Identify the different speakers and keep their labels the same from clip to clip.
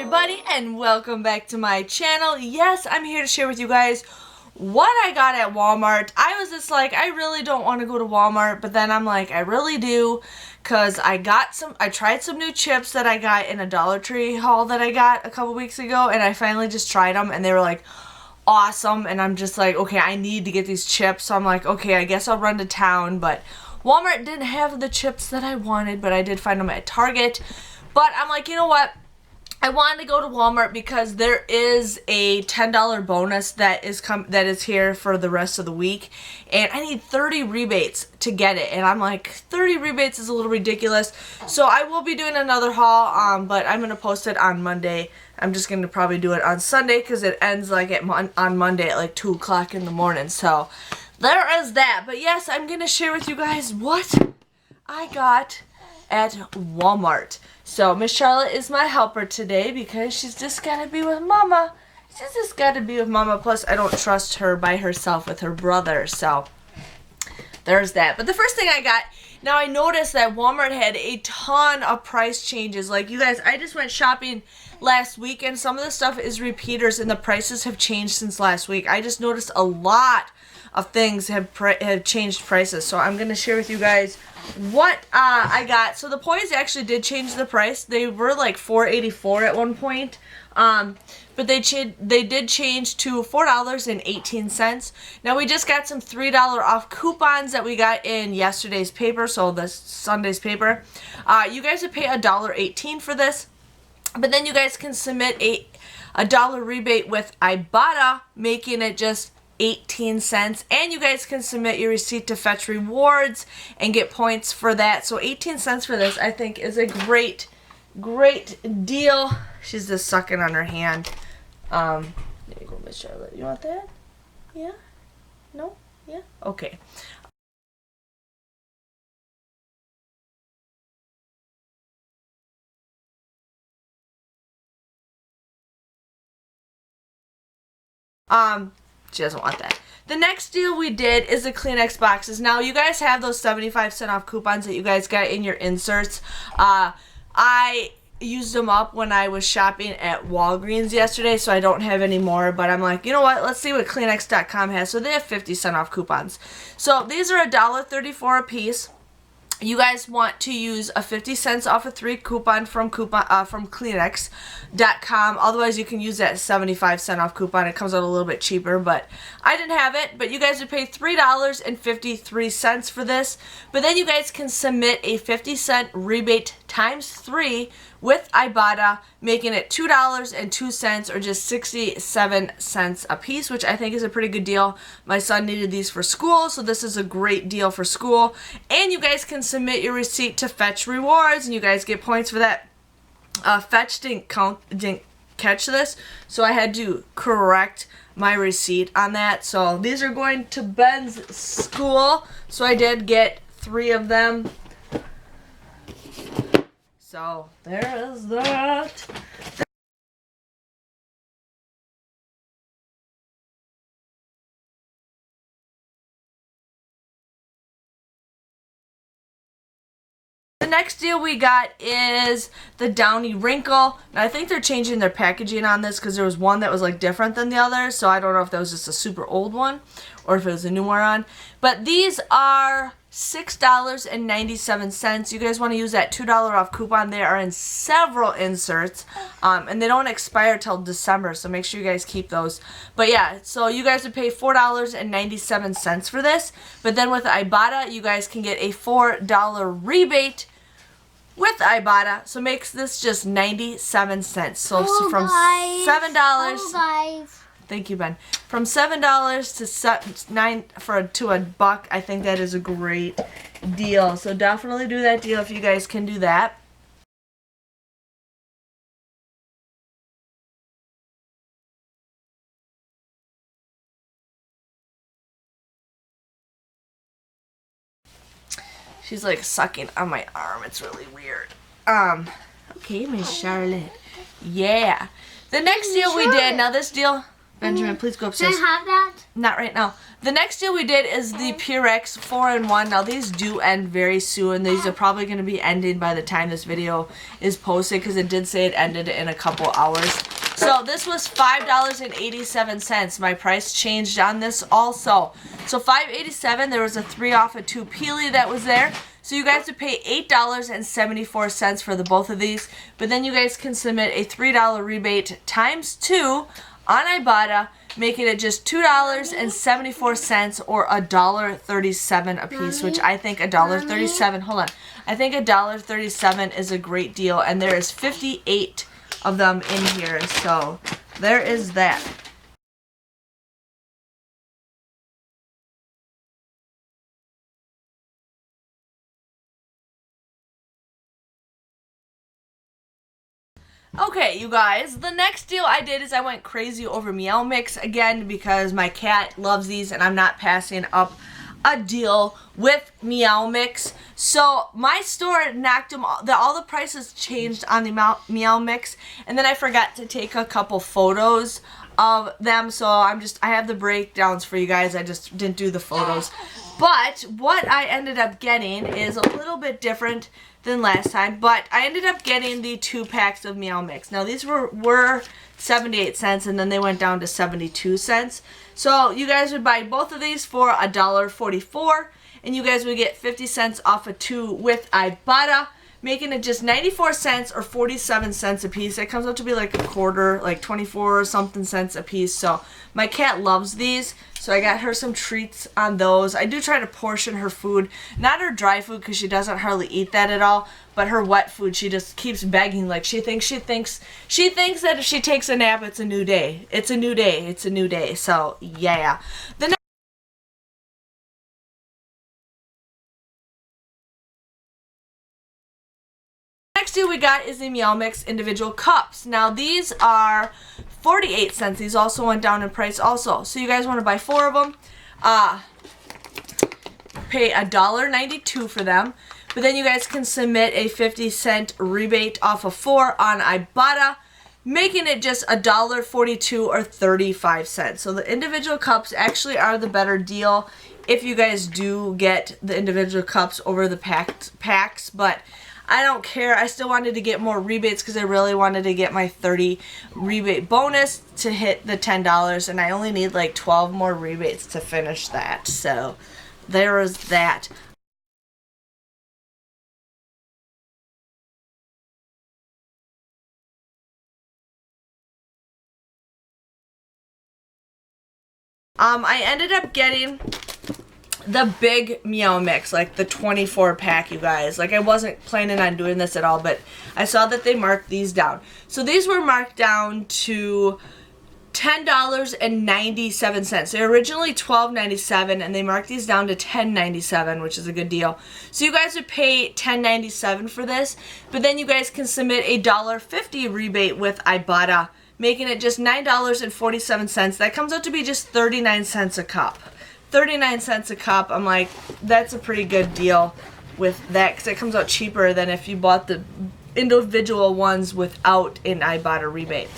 Speaker 1: everybody, and welcome back to my channel. Yes, I'm here to share with you guys what I got at Walmart. I was just like, I really don't want to go to Walmart, but then I'm like, I really do, because I tried some new chips that I got in a Dollar Tree haul that I got a couple weeks ago, and I finally just tried them, and they were like, awesome, and I'm just like, okay, I need to get these chips, so I'm like, okay, I guess I'll run to town, but Walmart didn't have the chips that I wanted, but I did find them at Target. But I'm like, you know what? I wanted to go to Walmart because there is a $10 bonus that is here for the rest of the week, and I need 30 rebates to get it, and I'm like, 30 rebates is a little ridiculous, so I will be doing another haul, but I'm going to post it on Monday. I'm just going to probably do it on Sunday because it ends like on Monday at like 2 o'clock in the morning, so there is that. But yes, I'm going to share with you guys what I got at Walmart. So Miss Charlotte is my helper today because she's just got to be with Mama. She's just got to be with Mama. Plus, I don't trust her by herself with her brother. So there's that. But the first thing I got, now I noticed that Walmart had a ton of price changes. Like, you guys, I just went shopping last week, and some of the stuff is repeaters, and the prices have changed since last week. I just noticed a lot of things have changed prices. So I'm going to share with you guys what I got. So the Poise actually did change the price. They were like $4.84 at one point, but they did change to $4.18. Now we just got some $3 off coupons that we got in yesterday's paper, so the Sunday's paper. You guys would pay $1.18 for this, but then you guys can submit a dollar rebate with Ibotta, making it just 18 cents, and you guys can submit your receipt to Fetch Rewards and get points for that. So 18 cents for this, I think, is a great deal. She's just sucking on her hand. There you go, Miss Charlotte. You want that? Yeah? No? Yeah? Okay. She doesn't want that. The next deal we did is the Kleenex boxes. Now, you guys have those 75% off coupons that you guys got in your inserts. I used them up when I was shopping at Walgreens yesterday, so I don't have any more. But I'm like, you know what? Let's see what Kleenex.com has. So they have 50% off coupons. So these are $1.34 a piece. You guys want to use a 50 cents off of 3 coupon from Kleenex.com. Otherwise, you can use that 75% off coupon. It comes out a little bit cheaper, but I didn't have it. But you guys would pay $3.53 for this. But then you guys can submit a 50-cent rebate times 3 with Ibotta, making it $2.02 or just 67 cents a piece, which I think is a pretty good deal. My son needed these for school, so this is a great deal for school. And you guys can submit your receipt to Fetch Rewards, and you guys get points for that. Fetch didn't catch this, so I had to correct my receipt on that. So these are going to Ben's school, so I did get 3 of them. So there is that. The next deal we got is the Downy Wrinkle. Now, I think they're changing their packaging on this because there was one that was like different than the other, so I don't know if that was just a super old one or if it was a new one. But these are $6.97. You guys want to use that $2 off coupon. They are in several inserts, and they don't expire till December, so make sure you guys keep those. But yeah, so you guys would pay $4.97 for this, but then with Ibotta, you guys can get a $4 rebate with Ibotta, so makes this just 97 cents. So, from $7. Thank you, Ben. From $7 to $1, I think that is a great deal. So definitely do that deal if you guys can do that. She's like sucking on my arm. It's really weird. Okay, Miss Charlotte. Yeah. The next deal we did, now this deal, Benjamin, please go upstairs.
Speaker 2: Can I have that?
Speaker 1: Not right now. The next deal we did is the Purex 4-in-1. Now these do end very soon. These are probably going to be ending by the time this video is posted because it did say it ended in a couple hours. So this was $5.87. My price changed on this also. So $5.87. There was a 3 off a 2 peely that was there. So you guys would pay $8.74 for the both of these. But then you guys can submit a $3 rebate times 2 on Ibotta, making it just $2.74 or $1.37 a piece, which I think $1.37, hold on, I think $1.37 is a great deal, and there is 58 of them in here, so there is that. Okay, you guys, the next deal I did is I went crazy over Meow Mix again because my cat loves these and I'm not passing up a deal with Meow Mix. So my store knocked them all the prices changed on the Meow Mix, and then I forgot to take a couple photos of them, so I have the breakdowns for you guys. I just didn't do the photos. But what I ended up getting is a little bit different than last time, but I ended up getting the 2 packs of Meow Mix. Now these were 78 cents and then they went down to 72 cents. So you guys would buy both of these for $1.44 and you guys would get 50 cents off of 2 with Ibotta, making it just 94 cents or 47 cents a piece. It comes out to be like a quarter, like 24 or something cents a piece. So my cat loves these, so I got her some treats on those. I do try to portion her food, not her dry food because she doesn't hardly eat that at all, but her wet food she just keeps begging. Like she thinks that if she takes a nap it's a new day. It's a new day. It's a new day. So yeah. The next deal we got is the Meow Mix individual cups. Now these are 48 cents. These also went down in price also. So you guys want to buy 4 of them. Pay $1.92 for them. But then you guys can submit a 50-cent rebate off of 4 on Ibotta, making it just $1.42 or 35 cents. So the individual cups actually are the better deal if you guys do get the individual cups over the packs, but I don't care. I still wanted to get more rebates because I really wanted to get my 30 rebate bonus to hit the $10, and I only need like 12 more rebates to finish that. So there is that. I ended up getting the big Meow Mix, like the 24 pack, you guys. Like I wasn't planning on doing this at all, but I saw that they marked these down. So these were marked down to $10.97. They're originally $12.97 and they marked these down to $10.97, which is a good deal. So you guys would pay $10.97 for this, but then you guys can submit a $1.50 rebate with Ibotta, making it just $9.47. That comes out to be just 39 cents a cup. 39 cents a cup. I'm like, that's a pretty good deal with that because it comes out cheaper than if you bought the individual ones without an Ibotta rebate.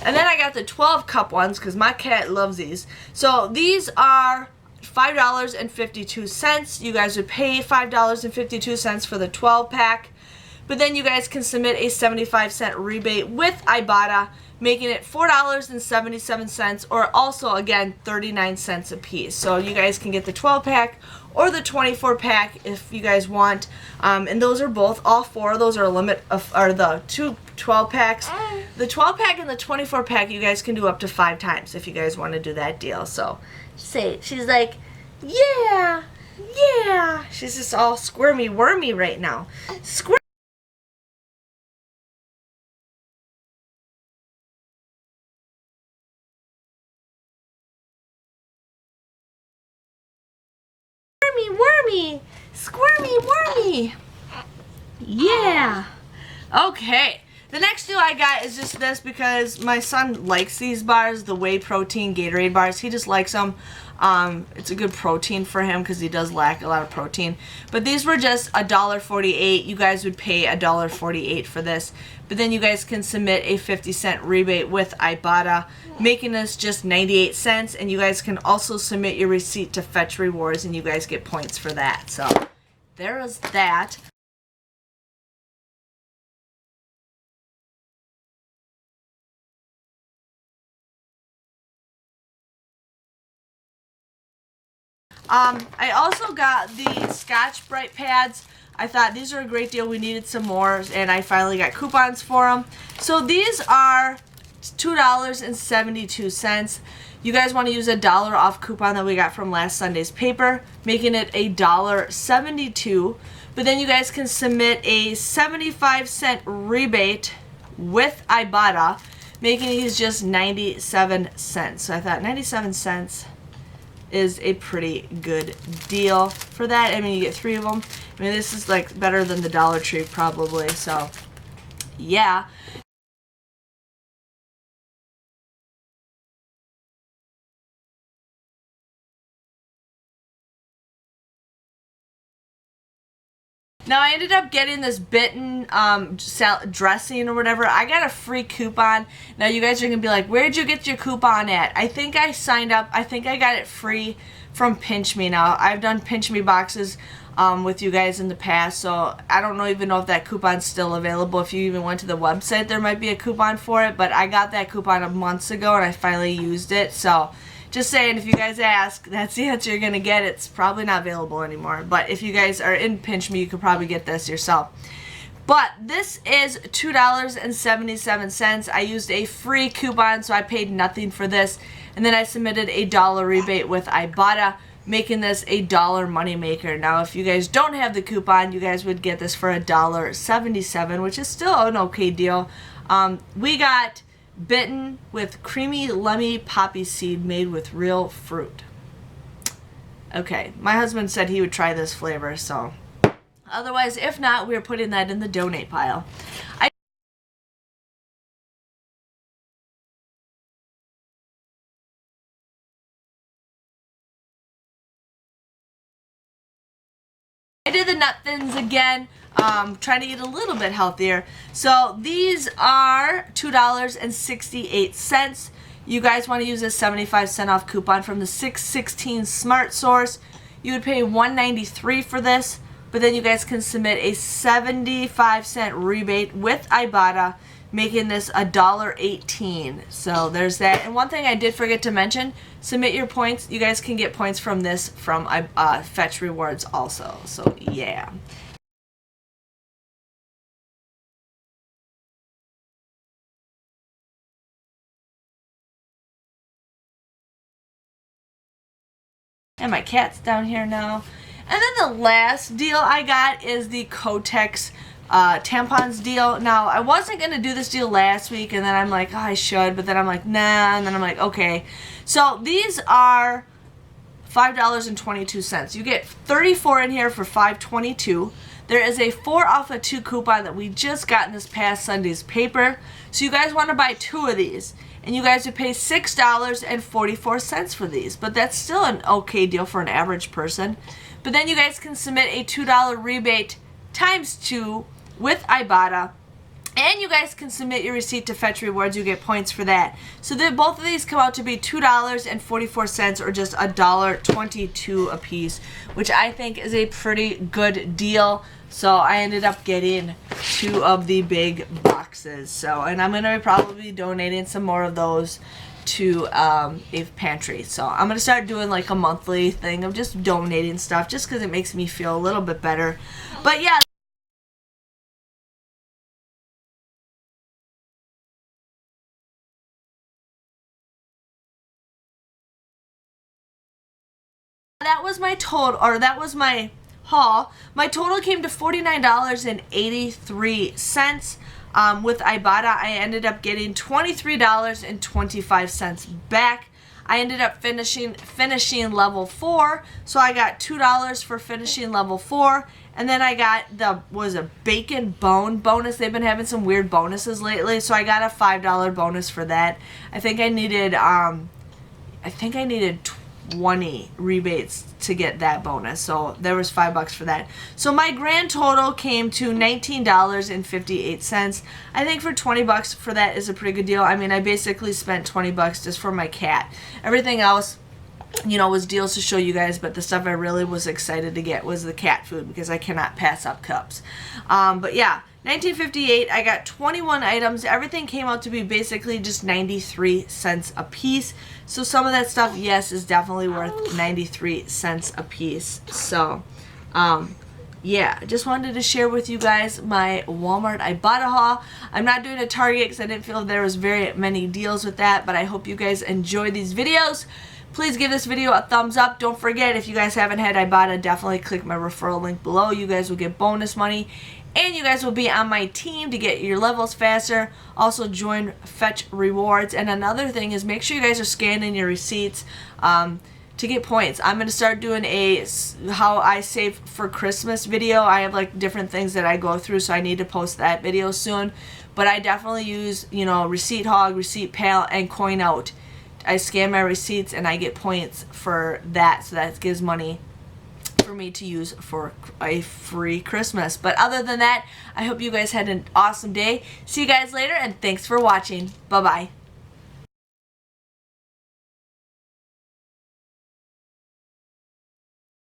Speaker 1: And then I got the 12 cup ones because my cat loves these. So these are $5.52. You guys would pay $5.52 for the 12 pack. But then you guys can submit a 75-cent rebate with Ibotta, making it $4.77 or also, again, 39 cents a piece. So you guys can get the 12-pack or the 24-pack if you guys want. And those are both, all 4 of those are a limit of, are the 2 12-packs. The 12-pack and the 24-pack you guys can do up to 5 times if you guys want to do that deal. So she's like, yeah, yeah. She's just all squirmy wormy right now. Squirmy wormy, squirmy wormy. Yeah. Okay. The next deal I got is just this because my son likes these bars, the whey protein Gatorade bars. He just likes them. It's a good protein for him because he does lack a lot of protein. But these were just $1.48. You guys would pay $1.48 for this. But then you guys can submit a 50-cent rebate with Ibotta, making this just 98 cents. And you guys can also submit your receipt to Fetch Rewards, and you guys get points for that. So there is that. I also got the Scotch Brite pads. I thought these are a great deal. We needed some more, and I finally got coupons for them. So these are $2.72. You guys want to use $1 off coupon that we got from last Sunday's paper, making it $1.72. But then you guys can submit a 75-cent rebate with Ibotta, making these just 97 cents. So I thought 97 cents is a pretty good deal for that. I mean, you get 3 of them. I mean, this is like better than the Dollar Tree probably, so yeah. Now I ended up getting this bitten dressing or whatever. I got a free coupon. Now you guys are going to be like, where'd you get your coupon at? I think I signed up. I think I got it free from Pinch Me. Now I've done Pinch Me boxes with you guys in the past, so I don't even know if that coupon's still available. If you even went to the website, there might be a coupon for it, but I got that coupon months ago and I finally used it. So just saying, if you guys ask, that's the answer you're going to get. It's probably not available anymore. But if you guys are in Pinch Me, you could probably get this yourself. But this is $2.77. I used a free coupon, so I paid nothing for this. And then I submitted a $1 rebate with Ibotta, making this a $1 moneymaker. Now, if you guys don't have the coupon, you guys would get this for $1.77, which is still an okay deal. We got bitten with creamy lemmy poppy seed made with real fruit. Okay, my husband said he would try this flavor, so otherwise, if not, we're putting that in the donate pile. I did the nut thins again, trying to get a little bit healthier. So these are $2.68. You guys want to use a 75-cent off coupon from the 616 Smart Source. You would pay $1.93 for this, but then you guys can submit a 75-cent rebate with Ibotta, making this $1.18. So there's that. And one thing I did forget to mention, submit your points. You guys can get points from this from Fetch Rewards also. So yeah. And my cat's down here now. And then the last deal I got is the Kotex tampons deal. Now, I wasn't going to do this deal last week, and then I'm like, oh, I should, but then I'm like, nah, and then I'm like, okay. So these are $5.22. You get 34 in here for $5.22. There is a 4 off of 2 coupon that we just got in this past Sunday's paper. So you guys want to buy 2 of these, and you guys would pay $6.44 for these. But that's still an okay deal for an average person. But then you guys can submit a $2 rebate times 2 with Ibotta, and you guys can submit your receipt to Fetch Rewards. You get points for that. So then both of these come out to be $2.44 or just $1.22 a piece, which I think is a pretty good deal. So I ended up getting 2 of the big boxes. So, and I'm going to probably be donating some more of those to a pantry. So I'm going to start doing like a monthly thing of just donating stuff just because it makes me feel a little bit better. But yeah. That was my total, or that was my haul. My total came to $49.83. With Ibotta, I ended up getting $23.25 back. I ended up finishing level 4, so I got $2 for finishing level 4. And then I got the, was a bacon bone bonus. They've been having some weird bonuses lately, so I got a $5 bonus for that. I think I needed 20 rebates to get that bonus, so there was $5 for that. So my grand total came to $19.58. I think for $20 for that is a pretty good deal. I mean, I basically spent $20 just for my cat. Everything else, you know, was deals to show you guys, but the stuff I really was excited to get was the cat food because I cannot pass up cups. But yeah, $19.58, I got 21 items. Everything came out to be basically just 93 cents a piece. So some of that stuff, yes, is definitely worth 93 cents a piece. So, yeah, just wanted to share with you guys my Walmart Ibotta haul. I'm not doing a Target because I didn't feel there was very many deals with that, but I hope you guys enjoy these videos. Please give this video a thumbs up. Don't forget, if you guys haven't had Ibotta, definitely click my referral link below. You guys will get bonus money, and you guys will be on my team to get your levels faster. Also, join Fetch Rewards. And another thing is, make sure you guys are scanning your receipts to get points. I'm going to start doing a how I save for Christmas video. I have like different things that I go through, so I need to post that video soon. But I definitely use, you know, Receipt Hog, Receipt Pal, and Coinout. I scan my receipts and I get points for that, so that gives money for me to use for a free Christmas. But other than that, I hope you guys had an awesome day. See you guys later, and thanks for watching. Bye-bye.